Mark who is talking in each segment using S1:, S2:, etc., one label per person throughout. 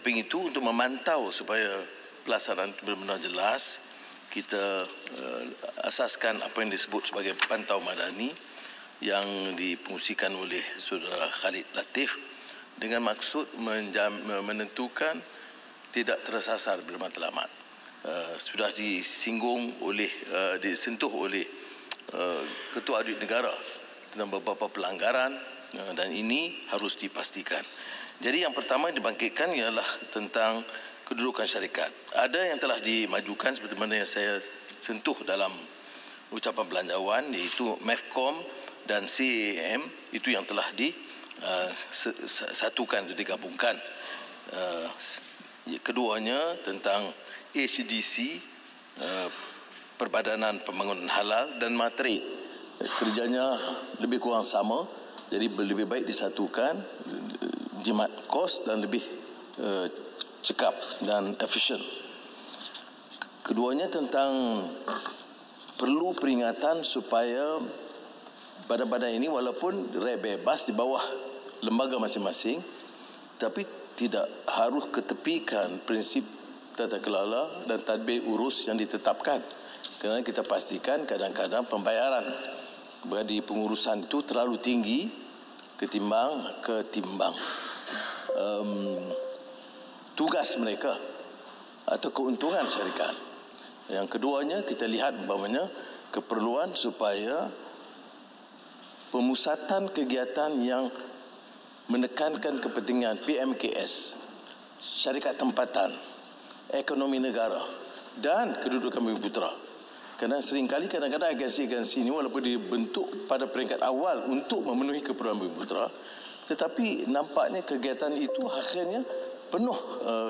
S1: samping itu, untuk memantau supaya pelaksanaan benar-benar jelas, kita asaskan apa yang disebut sebagai pantau madani yang difungsikan oleh Saudara Khalid Latif dengan maksud menentukan tidak tersasar bermatlamat. Sudah disinggung oleh, disentuh oleh Ketua Audit Negara tentang beberapa pelanggaran dan ini harus dipastikan. Jadi yang pertama yang dibangkitkan ialah tentang kedudukan syarikat. Ada yang telah dimajukan seperti mana yang saya sentuh dalam ucapan belanjawan, iaitu MEFCOM dan CAM, itu yang telah disatukan, digabungkan. Keduanya tentang HDC, Perbadanan Pembangunan Halal, dan Matrik. Kerjanya lebih kurang sama, jadi lebih baik disatukan, jimat kos dan lebih cekap dan efisien. Keduanya tentang perlu peringatan supaya badan-badan ini walaupun bebas di bawah lembaga masing-masing, tapi tidak harus ketepikan prinsip tata kelola dan tadbir urus yang ditetapkan. Kerana kita pastikan kadang-kadang pembayaran bagi pengurusan itu terlalu tinggi ketimbang tugas mereka atau keuntungan syarikat. Yang keduanya kita lihat umpamanya keperluan supaya pemusatan kegiatan yang menekankan kepentingan PMKS, syarikat tempatan, ekonomi negara dan kedudukan Bumiputera. Kerana seringkali kadang-kadang agensi-agensi ini walaupun dibentuk pada peringkat awal untuk memenuhi keperluan Bumiputera, tetapi nampaknya kegiatan itu akhirnya penuh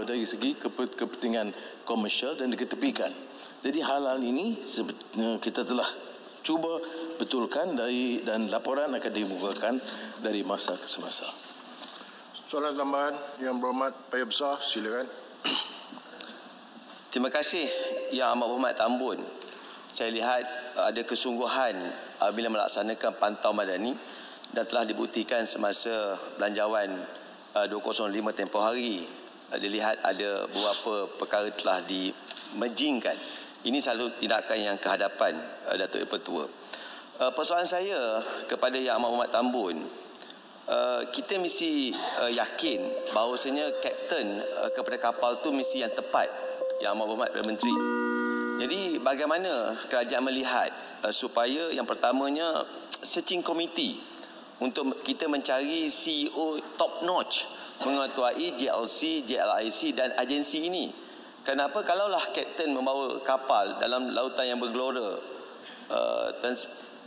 S1: dari segi kepentingan komersial dan diketepikan. Jadi hal-hal ini kita telah cuba betulkan dan laporan akan dibukakan dari masa ke semasa.
S2: Soalan tambahan yang berhormat Paya Besar, silakan.
S3: Terima kasih Yang Amat Berhormat Tambun. Saya lihat ada kesungguhan bila melaksanakan pantau madani dan telah dibuktikan semasa belanjawan 205 tempoh hari. Dilihat ada beberapa perkara telah dimejingkan. Ini selalu tindakan yang kehadapan Datuk Yang-Pertua. Persoalan saya kepada Yang Amat Berhormat Tambun, kita mesti yakin bahawasanya kapten kepada kapal tu mesti yang tepat, Yang Amat Berhormat Perdana Menteri. Jadi bagaimana kerajaan melihat supaya yang pertamanya searching committee untuk kita mencari CEO top notch mengetuai JLC, JLIC dan agensi ini. Kenapa kalaulah kapten membawa kapal dalam lautan yang bergelora,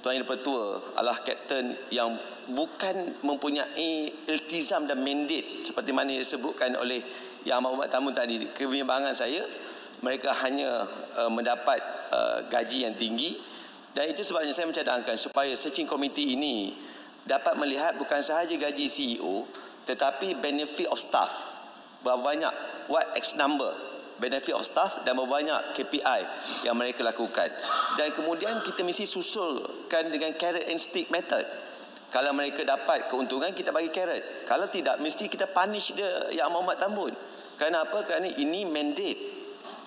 S3: Tuan Yang-Pertua adalah kapten yang bukan mempunyai iltizam dan mandate seperti mana disebutkan oleh Yang Amat Berhormat Tamu tadi. Kebimbangan saya, mereka hanya mendapat gaji yang tinggi, dan itu sebabnya saya mencadangkan supaya searching committee ini dapat melihat bukan sahaja gaji CEO tetapi benefit of staff. Berapa banyak, what X number benefit of staff dan berapa banyak KPI yang mereka lakukan. Dan kemudian kita mesti susulkan dengan carrot and stick method. Kalau mereka dapat keuntungan, kita bagi carrot. Kalau tidak, mesti kita punish dia, Yang Amat Berhormat Tambun. Kenapa? Kerana ini mandate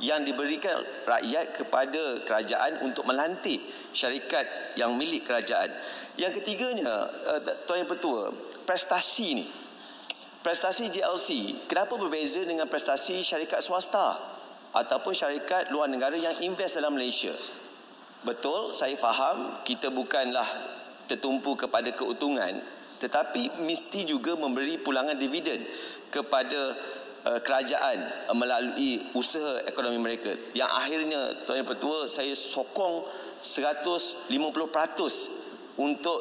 S3: yang diberikan rakyat kepada kerajaan untuk melantik syarikat yang milik kerajaan. Yang ketiganya, Tuan Yang-Pertua, prestasi ni. Prestasi JLC, kenapa berbeza dengan prestasi syarikat swasta ataupun syarikat luar negara yang invest dalam Malaysia? Betul, saya faham kita bukanlah tertumpu kepada keuntungan, tetapi mesti juga memberi pulangan dividen kepada kerajaan melalui usaha ekonomi mereka. Yang akhirnya, Tuan Yang-Pertua, saya sokong 150% untuk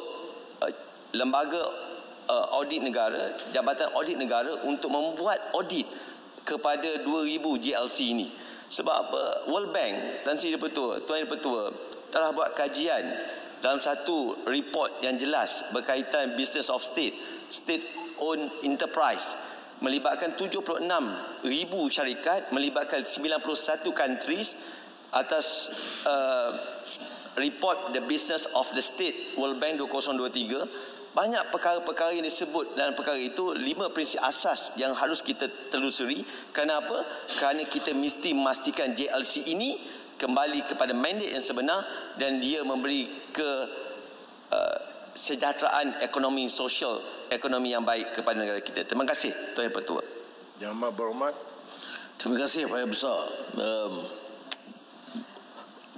S3: lembaga audit negara, Jabatan Audit Negara untuk membuat audit kepada 2,000 JLC ini. Sebab apa? World Bank, Tuan Yang-Pertua telah buat kajian dalam satu report yang jelas berkaitan business of state, state-owned enterprise, melibatkan 76,000 syarikat, melibatkan 91 countries atas report The Business of the State World Bank 2023. banyak perkara-perkara yang disebut dalam perkara itu, 5 prinsip asas yang harus kita telusuri. Kenapa? Kerana kita mesti memastikan JLC ini kembali kepada mandat yang sebenar dan dia memberi kesejahteraan ekonomi sosial, ekonomi yang baik kepada negara kita. Terima kasih Tuan Yang Pertua.
S2: Yang amat berhormat.
S1: Terima kasih Pak Yang Besar.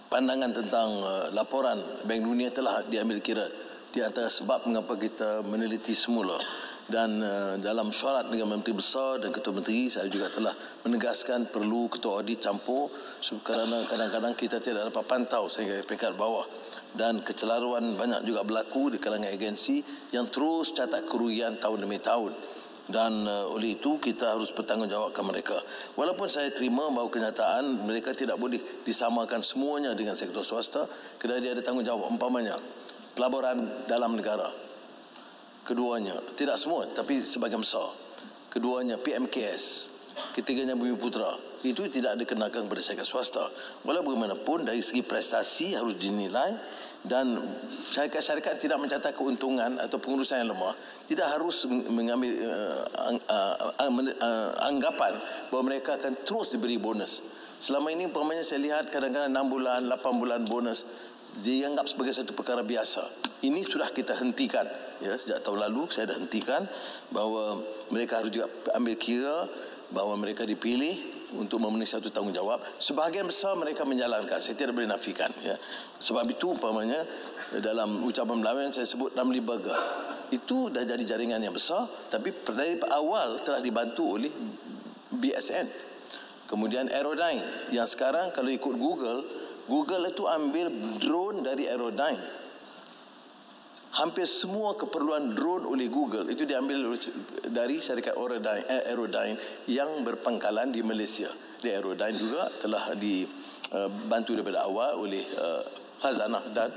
S1: Pandangan tentang laporan Bank Dunia telah diambil kira di antara sebab mengapa kita meneliti semula. Dan dalam syarat dengan Menteri Besar dan Ketua Menteri, saya juga telah menegaskan perlu Ketua Audit campur kerana kadang-kadang kita tidak dapat pantau sehingga peringkat bawah. Dan kecelaruan banyak juga berlaku di kalangan agensi yang terus catat kerugian tahun demi tahun. Dan oleh itu kita harus bertanggungjawabkan mereka. Walaupun saya terima bahawa kenyataan mereka tidak boleh disamakan semuanya dengan sektor swasta, kerana dia ada tanggungjawab. Umpamanya pelaburan dalam negara, keduanya, tidak semua tapi sebagian besar, keduanya PMKS, ketiganya Bumi Putra, itu tidak dikenakan kepada syarikat swasta. Walau bagaimanapun dari segi prestasi harus dinilai, dan syarikat-syarikat tidak mencatat keuntungan atau pengurusan yang lemah tidak harus mengambil anggapan bahawa mereka akan terus diberi bonus. Selama ini umpamanya saya lihat kadang-kadang 6 bulan, 8 bulan bonus dianggap sebagai satu perkara biasa. Ini sudah kita hentikan. Ya, sejak tahun lalu saya dah hentikan bahawa mereka harus juga ambil kira bahawa mereka dipilih untuk memenuhi satu tanggungjawab. Sebahagian besar mereka menjalankan. Saya tidak boleh nafikan. Ya. Sebab itu umpamanya dalam ucapan Melayu yang saya sebut Ramly Burger, itu dah jadi jaringan yang besar, tapi dari awal telah dibantu oleh BSN. Kemudian Aerodyne yang sekarang kalau ikut Google itu ambil drone dari Aerodyne. Hampir semua keperluan drone oleh Google itu diambil dari syarikat Aerodyne yang berpangkalan di Malaysia. Di Aerodyne juga telah dibantu daripada awal oleh Khazanah dan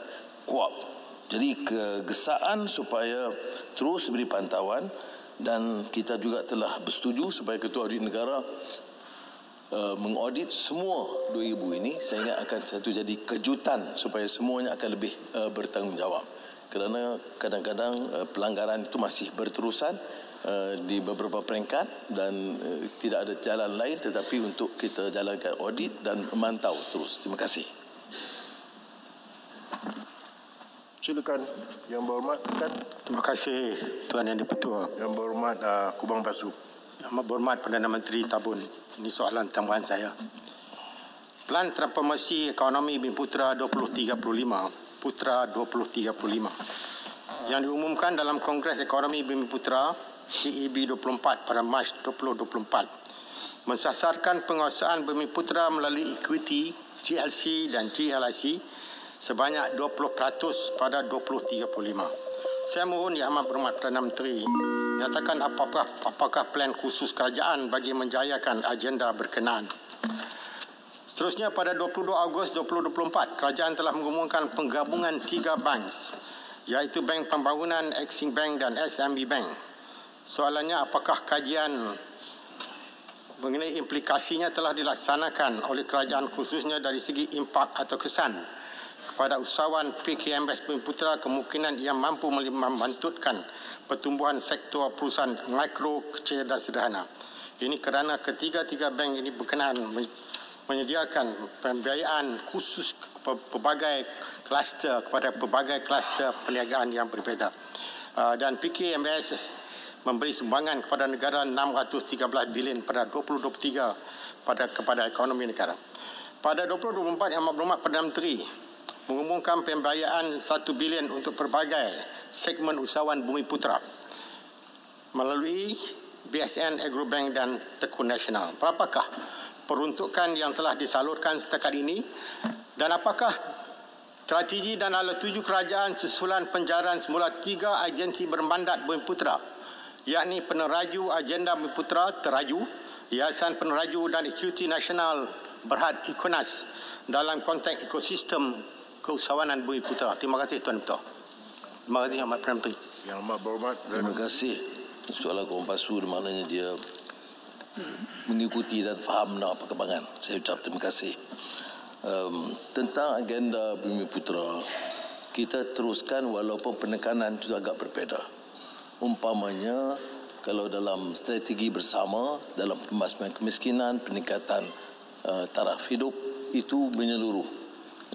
S1: Kuab. Jadi kegesaan supaya terus beri pantauan, dan kita juga telah bersetuju supaya Ketua Audit Negara mengaudit semua 2,000 ini, sehingga akan satu jadi kejutan supaya semuanya akan lebih bertanggungjawab. Kerana kadang-kadang pelanggaran itu masih berterusan di beberapa peringkat dan tidak ada jalan lain tetapi untuk kita jalankan audit dan memantau terus. Terima kasih.
S2: Silakan Yang Berhormat Kan.
S4: Terima kasih Tuan Yang Di-Pertua.
S2: Yang Berhormat Kubang Basu.
S4: Yang Berhormat Perdana Menteri Tabun. Ini soalan tambahan saya. Pelan Transformasi Ekonomi Bumi Putra 2035, Putra 2035, yang diumumkan dalam Kongres Ekonomi Bumi Putra CEB 24 pada Mac 2024 mensasarkan penguasaan Bumi Putra melalui equity, GLC dan GLIC sebanyak 20% pada 2035. Saya mohon Yang Amat Berhormat Perdana Menteri nyatakan apakah plan khusus kerajaan bagi menjayakan agenda berkenaan. Seterusnya, pada 22 Ogos 2024, kerajaan telah mengumumkan penggabungan 3 bank, iaitu Bank Pembangunan, Exim Bank dan SMB Bank. Soalannya, apakah kajian mengenai implikasinya telah dilaksanakan oleh kerajaan, khususnya dari segi impak atau kesan kepada usahawan PKMS Bumi Putra, kemungkinan ia mampu membantutkan pertumbuhan sektor perusahaan mikro, kecil dan sederhana. Ini kerana ketiga-tiga bank ini berkenaan menyediakan pembiayaan khusus pelbagai kluster kepada pelbagai kluster perniagaan yang berbeza. Dan PKMS memberi sumbangan kepada negara 613 bilion pada 2023 kepada ekonomi negara. Pada 2024, Yang Amat Berhormat Perdana Menteri mengumumkan pembiayaan 1 bilion untuk pelbagai segmen usahawan Bumi Putra melalui BSN, Agrobank dan Tekun Nasional. Berapakah peruntukan yang telah disalurkan setakat ini, dan apakah strategi dan alat tuju kerajaan susulan penjaraan semula 3 agensi bermandat Bumi Putra, yakni Peneraju Agenda Bumi Putra Teraju, Yayasan Peneraju dan Equity Nasional Berhad Ikonas dalam konteks ekosistem keusahawanan Bumi Putra. Terima kasih Tuan Ketua. Terima kasih Yang Amat Perdana Menteri.
S2: Yang Amat Berhormat.
S1: Terima kasih. Soalan Kubang Basu maknanya dia mengikuti dan faham apa perkembangan. Saya ucap terima kasih. Tentang agenda Bumi Putra, kita teruskan walaupun penekanan itu agak berbeza. Umpamanya kalau dalam strategi bersama dalam pembasmian kemiskinan, peningkatan taraf hidup itu menyeluruh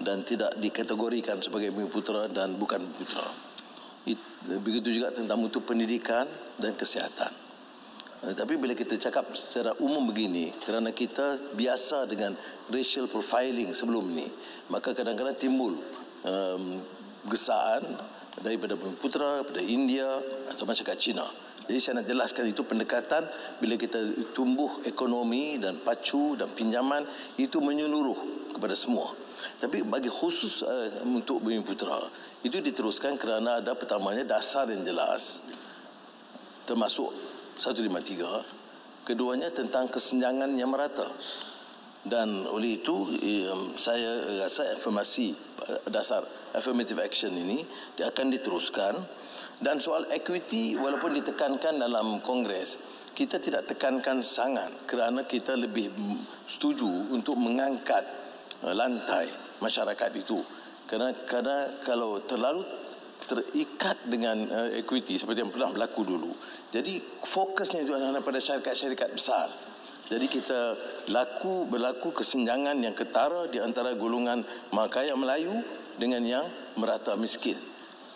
S1: dan tidak dikategorikan sebagai Bumi Putera dan bukan Bumi Putera. Begitu juga tentang mutu pendidikan dan kesihatan. Tapi bila kita cakap secara umum begini, kerana kita biasa dengan racial profiling sebelum ni, maka kadang-kadang timbul gesaan daripada Bumi Putera, daripada India atau masyarakat Cina. Jadi saya nak jelaskan itu pendekatan bila kita tumbuh ekonomi dan pacu dan pinjaman itu menyeluruh kepada semua. Tapi bagi khusus untuk Bumi Putera itu diteruskan kerana ada pertamanya dasar yang jelas termasuk 153, keduanya tentang kesenjangan yang merata. Dan oleh itu saya rasa afirmasi dasar affirmative action ini dia akan diteruskan. Dan soal equity walaupun ditekankan dalam Kongres, kita tidak tekankan sangat kerana kita lebih setuju untuk mengangkat lantai masyarakat itu. Kerana kalau terlalu terikat dengan equity seperti yang pernah berlaku dulu, jadi fokusnya itu adalah pada syarikat-syarikat besar. Jadi kita berlaku kesenjangan yang ketara di antara golongan Malkaya Melayu dengan yang merata miskin.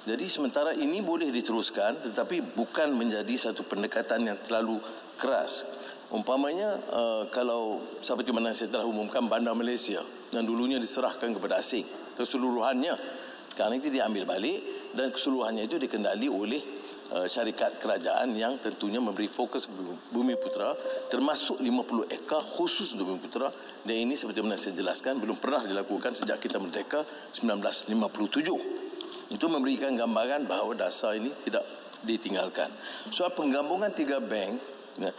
S1: Jadi sementara ini boleh diteruskan tetapi bukan menjadi satu pendekatan yang terlalu keras. Umpamanya kalau seperti mana saya telah umumkan Bandar Malaysia yang dulunya diserahkan kepada asing keseluruhannya, sekarang itu diambil balik dan keseluruhannya itu dikendali oleh syarikat kerajaan yang tentunya memberi fokus Bumi Putera, termasuk 50 ekar khusus untuk Bumi Putera. Dan ini seperti mana saya jelaskan belum pernah dilakukan sejak kita merdeka 1957. Itu memberikan gambaran bahawa dasar ini tidak ditinggalkan. Soal penggabungan 3 bank,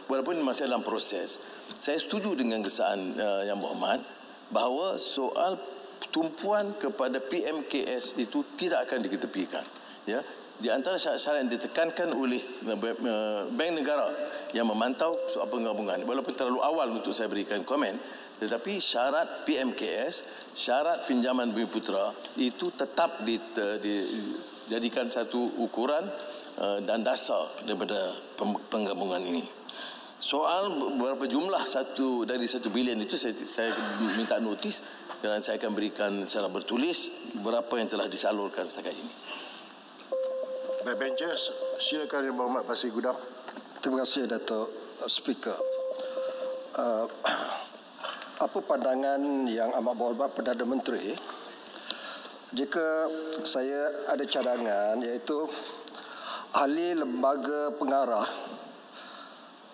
S1: walaupun masih dalam proses, saya setuju dengan gesaan Yang Berhormat bahawa soal tumpuan kepada PMKS itu tidak akan diketepikan. Ya, di antara syarat-syarat yang ditekankan oleh Bank Negara yang memantau soal penggabungan, walaupun terlalu awal untuk saya berikan komen, tetapi syarat PMKS, syarat pinjaman Bumi Putera itu tetap dijadikan satu ukuran dan dasar daripada penggabungan ini. Soal berapa jumlah dari 1 bilion itu saya minta notis dan saya akan berikan secara bertulis berapa yang telah disalurkan setakat ini.
S2: Backbenchers, silakan Yang Berhormat Pasir Gudang.
S5: Terima kasih Datuk Speaker. Apa pandangan Yang Amat Berhormat Perdana Menteri jika saya ada cadangan iaitu ahli lembaga pengarah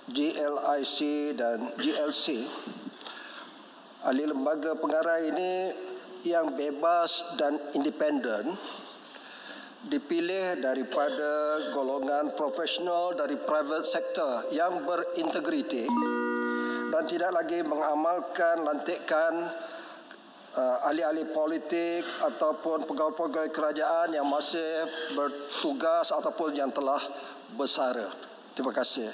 S5: GLIC dan GLC, ahli lembaga pengarah ini yang bebas dan independen dipilih daripada golongan profesional dari private sector yang berintegriti dan tidak lagi mengamalkan lantikan ahli-ahli politik ataupun pegawai-pegawai kerajaan yang masih bertugas ataupun yang telah bersara. Terima kasih.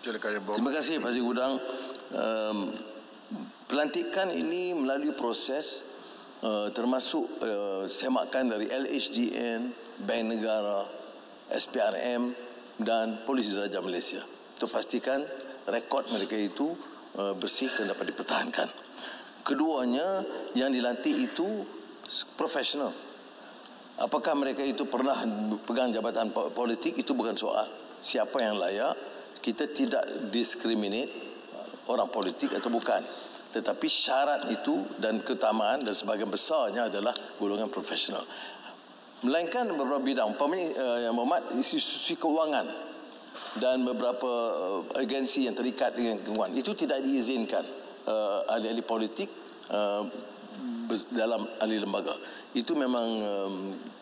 S2: Silakan Yang Berhormat.
S1: Terima kasih Pak Haji Gudang. Pelantikan ini melalui proses termasuk semakan dari LHDN, Bank Negara, SPRM dan Polis Diraja Malaysia. Untuk pastikan rekod mereka itu bersih dan dapat dipertahankan. Keduanya yang dilantik itu profesional. Apakah mereka itu pernah pegang jabatan politik itu bukan soal. Siapa yang layak, kita tidak diskriminate orang politik atau bukan. Tetapi syarat itu dan keutamaan dan sebahagian besarnya adalah golongan profesional. Melainkan beberapa bidang, umpamanya Yang Berhormat institusi keuangan dan beberapa agensi yang terikat dengan keuangan itu tidak diizinkan ahli-ahli politik dalam ahli lembaga. Itu memang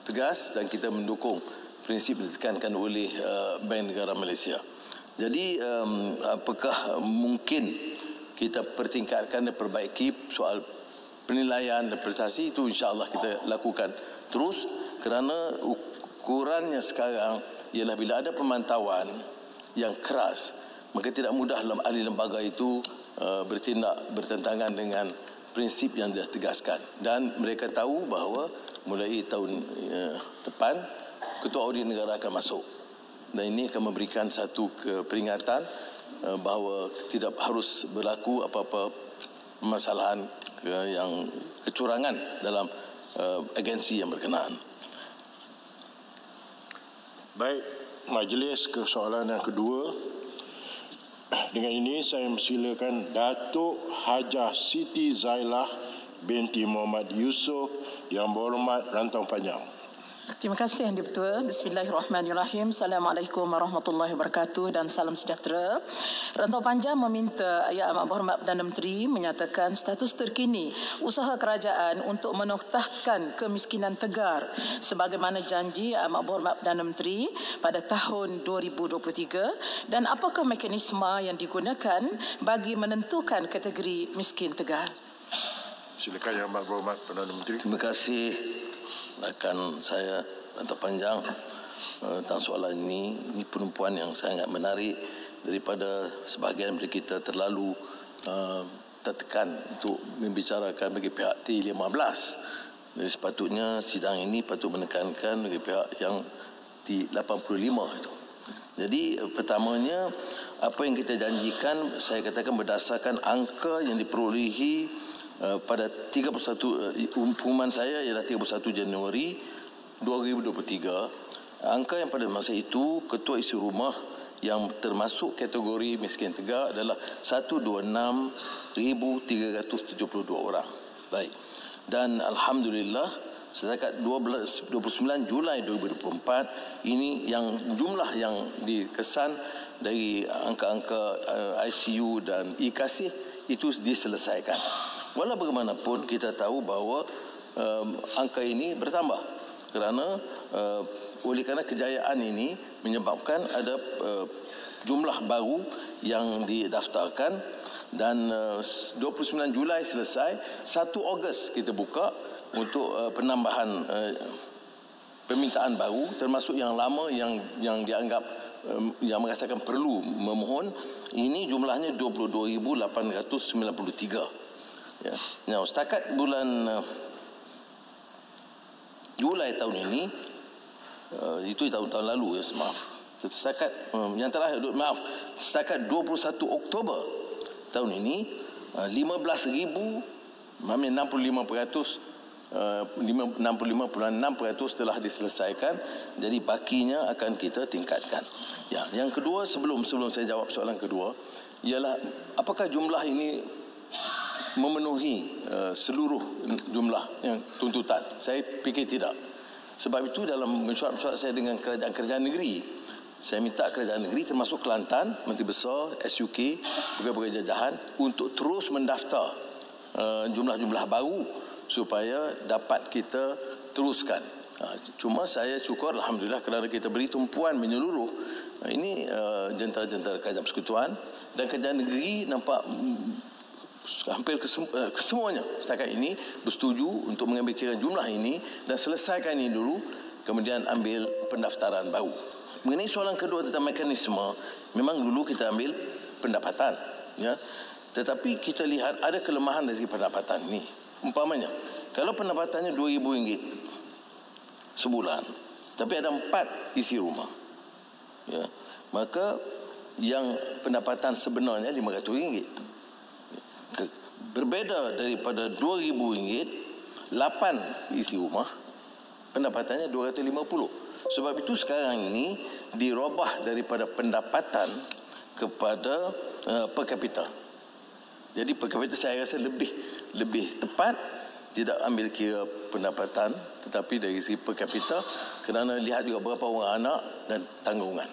S1: tegas dan kita mendukung prinsip ditekankan oleh Bank Negara Malaysia. Jadi apakah mungkin kita pertingkatkan dan perbaiki soal penilaian dan prestasi itu, insya-Allah kita lakukan terus kerana ukurannya sekarang ialah bila ada pemantauan yang keras maka tidak mudah ahli lembaga itu bertindak bertentangan dengan prinsip yang dah tegaskan. Dan mereka tahu bahawa mulai tahun depan, Ketua Audit Negara akan masuk. Dan ini akan memberikan satu peringatan bahawa tidak harus berlaku apa-apa permasalahan yang kecurangan dalam agensi yang berkenaan.
S2: Baik, majlis ke soalan yang kedua. Dengan ini saya mempersilakan Datuk Hajah Siti Zailah binti Muhammad Yusof yang berhormat rantau panjang.
S6: Terima kasih Yang Di-Pertua. Bismillahirrahmanirrahim. Assalamualaikum warahmatullahi wabarakatuh dan salam sejahtera. Rantau Panjang meminta Yang Amat Berhormat Perdana Menteri menyatakan status terkini usaha kerajaan untuk menoktahkan kemiskinan tegar sebagaimana janji Yang Amat Berhormat Perdana Menteri pada tahun 2023 dan apakah mekanisme yang digunakan bagi menentukan kategori miskin tegar.
S2: Silakan Yang Amat Berhormat Perdana Menteri.
S1: Terima kasih rakan saya Rantau Panjang tentang soalan ini. Ini penumpuan yang sangat menarik daripada sebahagian dari kita terlalu tertekan untuk membicarakan bagi pihak T15. Jadi sepatutnya sidang ini patut menekankan bagi pihak yang T85 itu. Jadi pertamanya apa yang kita janjikan saya katakan berdasarkan angka yang diperolehi pada 31 pengumuman saya ialah 31 Januari 2023. Angka yang pada masa itu ketua isi rumah yang termasuk kategori miskin tegar adalah 126,372 orang. Baik. Dan alhamdulillah setakat 29 Julai 2024 ini yang jumlah yang dikesan dari angka-angka ICU dan e-kasih itu diselesaikan. Walau bagaimanapun kita tahu bahawa angka ini bertambah kerana oleh kerana kejayaan ini menyebabkan ada jumlah baru yang didaftarkan dan 29 Julai selesai, 1 Ogos kita buka untuk penambahan permintaan baru termasuk yang lama yang dianggap yang merasakan perlu memohon. Ini jumlahnya 22,893. Ya. Nah, setakat bulan Julai tahun ini, itu tahun-tahun lalu, ya, maaf. Setakat yang terakhir, maaf, setakat 21 Oktober tahun ini, 65,65% telah diselesaikan. Jadi bakinya akan kita tingkatkan. Ya, yang kedua sebelum saya jawab soalan kedua ialah apakah jumlah ini memenuhi seluruh jumlah yang tuntutan. Saya fikir tidak. Sebab itu dalam mesyuarat saya dengan kerajaan negeri, saya minta kerajaan negeri termasuk Kelantan, Menteri Besar, SUK, pegawai jajahan untuk terus mendaftar jumlah-jumlah baru supaya dapat kita teruskan. Cuma saya syukur alhamdulillah kerana kita beri tumpuan menyeluruh. Ini jentera-jentera kerajaan persekutuan dan kerajaan negeri nampak hampir kesemuanya setakat ini bersetuju untuk mengambil kira jumlah ini dan selesaikan ini dulu, kemudian ambil pendaftaran baru. Mengenai soalan kedua tentang mekanisme, memang dulu kita ambil pendapatan, ya. Tetapi kita lihat ada kelemahan dari segi pendapatan ini. Umpamanya, kalau pendapatannya RM2,000 sebulan, tapi ada 4 isi rumah, ya, maka yang pendapatan sebenarnya RM500. Berbeda daripada RM2,000, 8 isi rumah, pendapatannya RM250. Sebab itu sekarang ini dirubah daripada pendapatan kepada per kapita. Jadi per kapita saya rasa lebih tepat, tidak ambil kira pendapatan tetapi dari segi per kapita kerana lihat juga berapa orang anak dan tanggungan.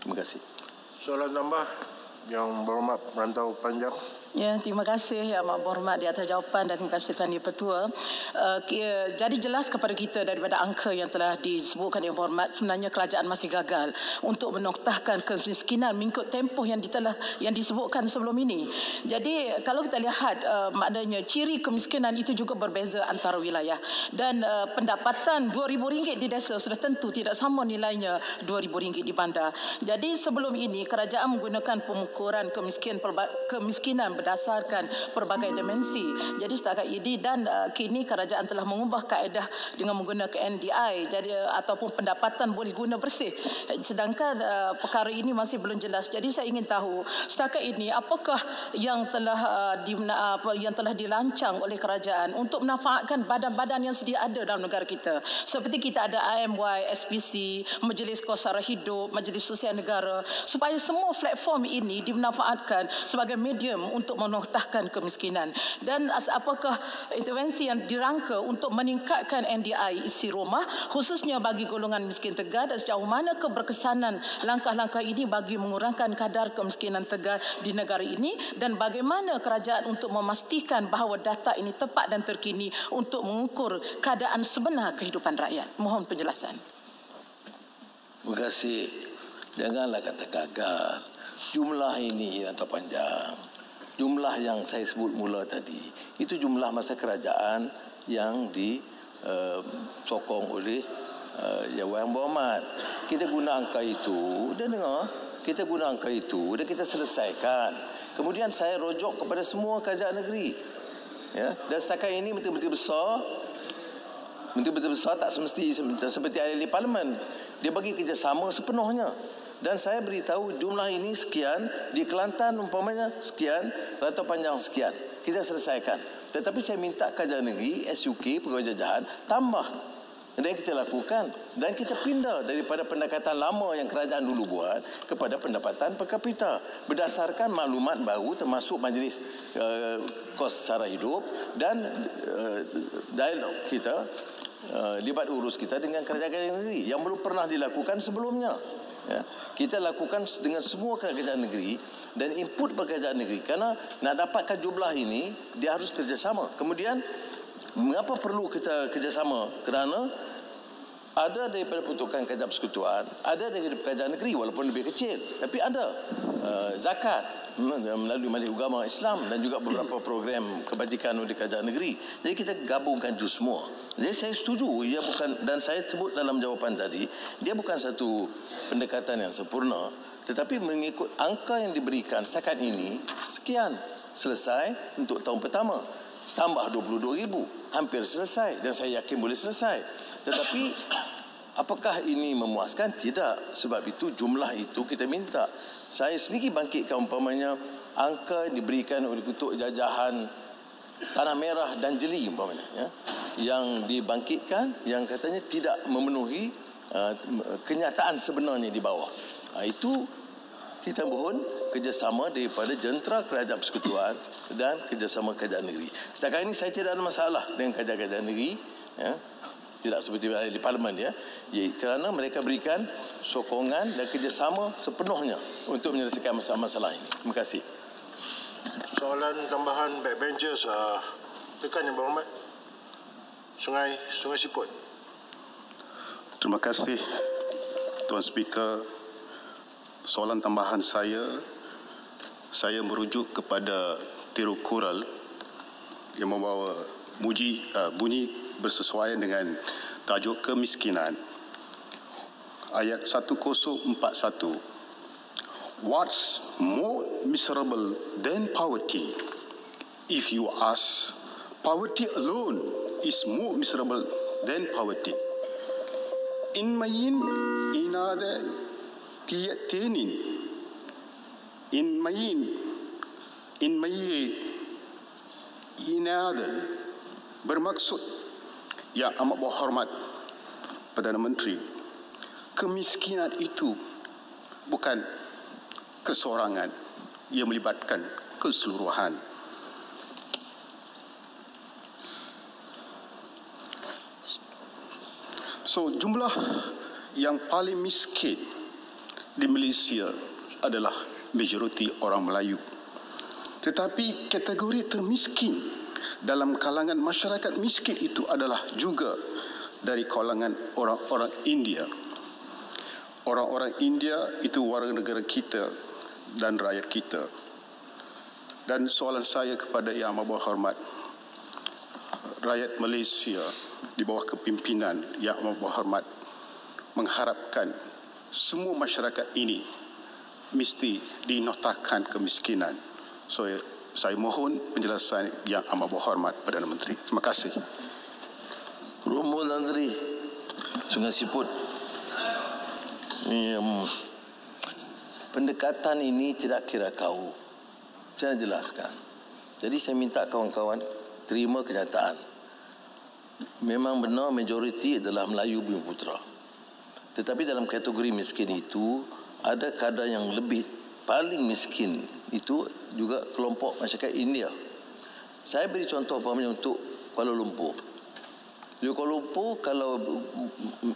S1: Terima kasih.
S2: Soalan tambah Yang Berhormat Rantau Panjang.
S6: Ya, terima kasih Yang Amat Berhormat di atas jawapan dan terima kasih Tuan Di-Pertua. Jadi jelas kepada kita daripada angka yang telah disebutkan Yang Berhormat, sebenarnya kerajaan masih gagal untuk menoktahkan kemiskinan mengikut tempoh yang disebutkan sebelum ini. Jadi kalau kita lihat maknanya ciri kemiskinan itu juga berbeza antara wilayah dan pendapatan RM2,000 di desa sudah tentu tidak sama nilainya RM2,000 di bandar. Jadi sebelum ini kerajaan menggunakan pengukuran kemiskinan berdasarkan pelbagai dimensi. Jadi setakat ini dan kini kerajaan telah mengubah kaedah dengan menggunakan NDI jadi ataupun pendapatan boleh guna bersih. Sedangkan perkara ini masih belum jelas. Jadi saya ingin tahu setakat ini apakah yang telah dirancang oleh kerajaan untuk memanfaatkan badan-badan yang sedia ada dalam negara kita. Seperti kita ada IMY, SPC, Majlis Kos Sara Hidup, Majlis Sosial Negara, supaya semua platform ini dimanfaatkan sebagai medium untuk menoktahkan kemiskinan. Dan apakah intervensi yang dirangka untuk meningkatkan NDI isi rumah khususnya bagi golongan miskin tegar, dan sejauh mana keberkesanan langkah-langkah ini bagi mengurangkan kadar kemiskinan tegar di negara ini, dan bagaimana kerajaan untuk memastikan bahawa data ini tepat dan terkini untuk mengukur keadaan sebenar kehidupan rakyat. Mohon penjelasan.
S1: Terima kasih. Janganlah kata gagal. Jumlah ini atau panjang. Jumlah yang saya sebut mula tadi, itu jumlah masa kerajaan yang disokong oleh Yang Berhormat. Kita guna angka itu, dan dengar, kita guna angka itu dan kita selesaikan. Kemudian saya rujuk kepada semua kerajaan negeri. Ya, dan setakat ini menteri-menteri besar tak semesti seperti ahli parlimen. Dia bagi kerjasama sepenuhnya. Dan saya beritahu jumlah ini sekian, di Kelantan umpamanya sekian, Rantau Panjang sekian. Kita selesaikan. Tetapi saya minta kerajaan negeri, SUK, pegawai jajahan, tambah. Dan kita lakukan. Dan kita pindah daripada pendekatan lama yang kerajaan dulu buat kepada pendapatan per kapita. Berdasarkan maklumat baru termasuk Majlis Kos Sara Hidup dan dialog kita, libat urus kita dengan kerajaan negeri yang belum pernah dilakukan sebelumnya. Ya, kita lakukan dengan semua kerajaan negeri dan input kerajaan negeri, kerana nak dapatkan jumlah ini dia harus kerjasama. Kemudian mengapa perlu kita kerjasama? Kerana ada daripada peruntukan kerajaan persekutuan, ada daripada kerajaan negeri walaupun lebih kecil, tapi ada zakat melalui Majlis Ugama Islam dan juga beberapa program kebajikan oleh kerajaan negeri. Jadi kita gabungkan itu semua. Jadi saya setuju, ia bukan, dan saya sebut dalam jawapan tadi, dia bukan satu pendekatan yang sempurna, tetapi mengikut angka yang diberikan setakat ini, sekian selesai untuk tahun pertama. Tambah 22,000, hampir selesai, dan saya yakin boleh selesai. Tetapi apakah ini memuaskan? Tidak. Sebab itu jumlah itu kita minta. Saya sendiri bangkitkan umpamanya angka yang diberikan oleh Ketua Jajahan Tanah Merah dan Jeli umpamanya, ya, yang dibangkitkan yang katanya tidak memenuhi kenyataan sebenarnya di bawah. Itu kita mohon kerjasama daripada jentera kerajaan persekutuan dan kerjasama kerajaan negeri. Setakat ini saya tidak ada masalah dengan kerajaan negeri, ya. Tidak seperti di parlimen, ya. Kerana mereka berikan sokongan dan kerjasama sepenuhnya untuk menyelesaikan masalah-masalah ini. Terima kasih.
S2: Soalan tambahan backbenchers, tekan Yang Berhormat. Sungai Siput.
S7: Terima kasih Tuan Speaker. Soalan tambahan saya merujuk kepada tirukural yang membawa bunyi bersesuaian dengan tajuk kemiskinan. Ayat 1041. What's more miserable than poverty? If you ask, poverty alone is more miserable than poverty. In mayin inada tiyatenin in mayin inada bermaksud, yang amat berhormat Perdana Menteri, kemiskinan itu bukan keseorangan, ia melibatkan keseluruhan. So, jumlah yang paling miskin di Malaysia adalah majoriti orang Melayu. Tetapi kategori termiskin dalam kalangan masyarakat miskin itu adalah juga dari kalangan orang-orang India. Orang-orang India itu warga negara kita dan rakyat kita. Dan soalan saya kepada Yang Amat Berhormat, rakyat Malaysia di bawah kepimpinan Yang Amat Berhormat mengharapkan semua masyarakat ini mesti dinotakan kemiskinan. So, Saya mohon penjelasan yang amat berhormat Perdana Menteri. Terima kasih.
S1: Romo Landri, Sungai Siput. Pendekatan ini tidak kira kau. Saya jelaskan. Jadi saya minta kawan-kawan terima kenyataan. Memang benar majoriti adalah Melayu Bumi Putera. Tetapi dalam kategori miskin itu ada kadar yang lebih paling miskin itu juga kelompok masyarakat India. Saya beri contoh untuk Kuala Lumpur. Di Kuala Lumpur kalau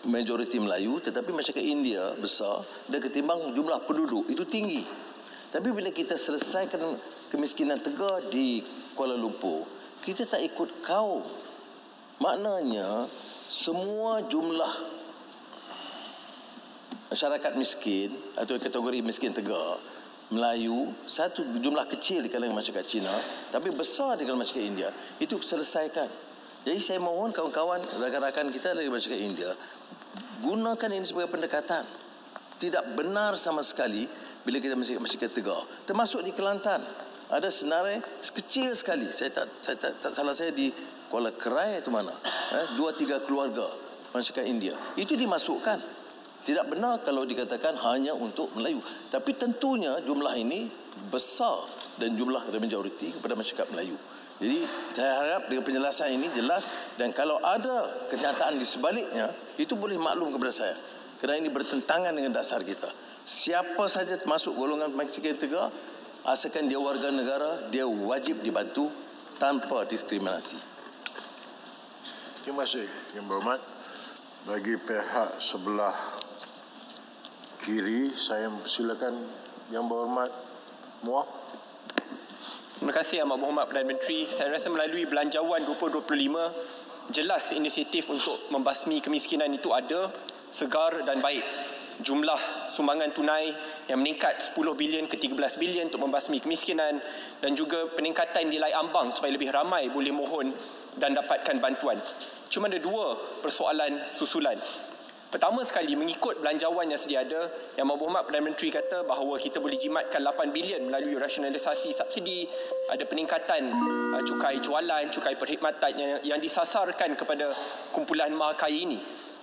S1: majoriti Melayu tetapi masyarakat India besar dan ketimbang jumlah penduduk itu tinggi. Tapi bila kita selesaikan kemiskinan tegar di Kuala Lumpur, kita tak ikut kaum. Maknanya semua jumlah masyarakat miskin atau kategori miskin tegar Melayu, satu jumlah kecil di kalangan masyarakat Cina tapi besar di kalangan masyarakat India, itu selesaikan. Jadi saya mohon kawan-kawan, rakan-rakan kita dari masyarakat India, gunakan ini sebagai pendekatan. Tidak benar sama sekali bila kita masyarakat tegar, termasuk di Kelantan. Ada senarai kecil sekali, tak salah saya di Kuala Kerai itu mana, 2-3 keluarga masyarakat India. Itu dimasukkan. Tidak benar kalau dikatakan hanya untuk Melayu. Tapi tentunya jumlah ini besar dan jumlah majoriti kepada masyarakat Melayu. Jadi saya harap dengan penjelasan ini jelas, dan kalau ada kenyataan di sebaliknya, itu boleh maklum kepada saya. Kerana ini bertentangan dengan dasar kita. Siapa saja termasuk golongan miskin tegar, asalkan dia warga negara, dia wajib dibantu tanpa diskriminasi.
S2: Terima kasih, Yang Berhormat. Bagi pihak sebelah kiri, saya silakan Yang Berhormat Muar.
S8: Terima kasih Amat Berhormat Perdana Menteri. Saya rasa melalui Belanjawan 2025, jelas inisiatif untuk membasmi kemiskinan itu ada, segar dan baik. Jumlah sumbangan tunai yang meningkat 10 bilion ke 13 bilion untuk membasmi kemiskinan, dan juga peningkatan nilai ambang supaya lebih ramai boleh mohon dan dapatkan bantuan. Cuma ada dua persoalan susulan. Pertama sekali, mengikut belanjawan yang sedia ada, Yang Amat Berhormat Perdana Menteri kata bahawa kita boleh jimatkan 8 bilion melalui rasionalisasi subsidi, ada peningkatan cukai jualan, cukai perkhidmatan yang disasarkan kepada kumpulan mahakaya ini.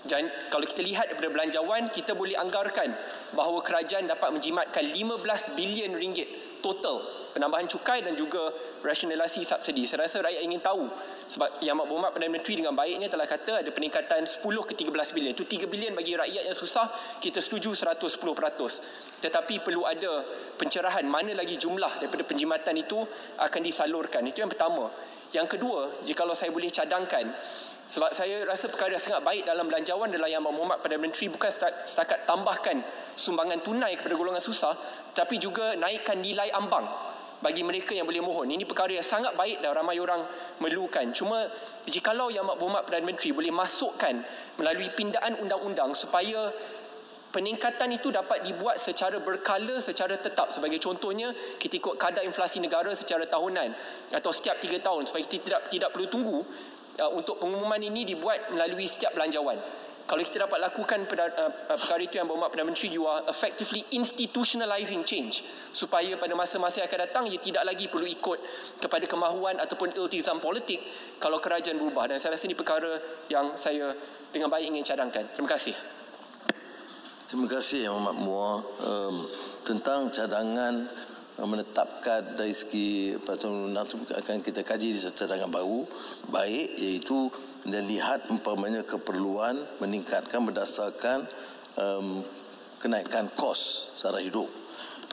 S8: Dan kalau kita lihat daripada belanjawan, kita boleh anggarkan bahawa kerajaan dapat menjimatkan 15 bilion ringgit total penambahan cukai dan juga rasionalisasi subsidi. Saya rasa rakyat ingin tahu, sebab Yang Amat Berhormat Perdana Menteri dengan baiknya telah kata ada peningkatan 10 ke 13 bilion. Itu 3 bilion bagi rakyat yang susah, kita setuju 110%. Tetapi perlu ada pencerahan mana lagi jumlah daripada penjimatan itu akan disalurkan. Itu yang pertama. Yang kedua, jikalau saya boleh cadangkan, sebab saya rasa perkara yang sangat baik dalam belanjawan adalah Yang Amat Berhormat Perdana Menteri bukan setakat tambahkan sumbangan tunai kepada golongan susah, tapi juga naikkan nilai ambang bagi mereka yang boleh mohon. Ini perkara yang sangat baik dan ramai orang memerlukan. Cuma jikalau Yang Amat Berhormat Perdana Menteri boleh masukkan melalui pindaan undang-undang supaya peningkatan itu dapat dibuat secara berkala, secara tetap. Sebagai contohnya, kita ikut kadar inflasi negara secara tahunan atau setiap 3 tahun, supaya kita tidak perlu tunggu untuk pengumuman ini dibuat melalui setiap belanjawan. Kalau kita dapat lakukan perkara itu, Yang Berhormat Perdana Menteri, you are effectively institutionalizing change, supaya pada masa-masa yang akan datang ia tidak lagi perlu ikut kepada kemahuan ataupun iltizam politik kalau kerajaan berubah. Dan saya rasa ini perkara yang saya dengan baik ingin cadangkan. Terima kasih.
S1: Terima kasih Yang Amat Muar. Tentang cadangan menetapkan dari segi peraturan undang itu akan kita kaji di satu cadangan baru baik, iaitu dan lihat umpamanya keperluan meningkatkan berdasarkan kenaikan kos sara hidup.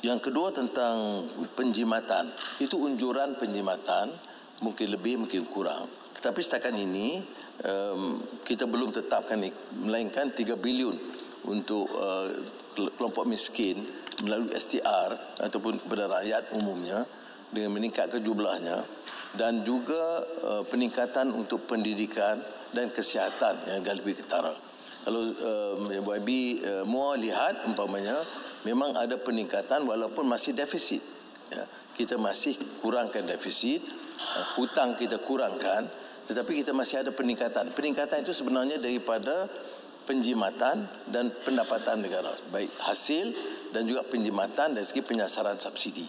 S1: Yang kedua tentang penjimatan, itu unjuran penjimatan mungkin lebih mungkin kurang, tetapi setakat ini kita belum tetapkan, melainkan 3 bilion untuk kelompok miskin melalui STR ataupun kepada rakyat umumnya dengan meningkatkan jumlahnya, dan juga peningkatan untuk pendidikan dan kesihatan yang lebih ketara. Kalau YB Muar lihat umpamanya memang ada peningkatan walaupun masih defisit. Ya, kita masih kurangkan defisit, hutang kita kurangkan, tetapi kita masih ada peningkatan. Peningkatan itu sebenarnya daripada penjimatan dan pendapatan negara, baik hasil dan juga penjimatan dari segi penyasaran subsidi.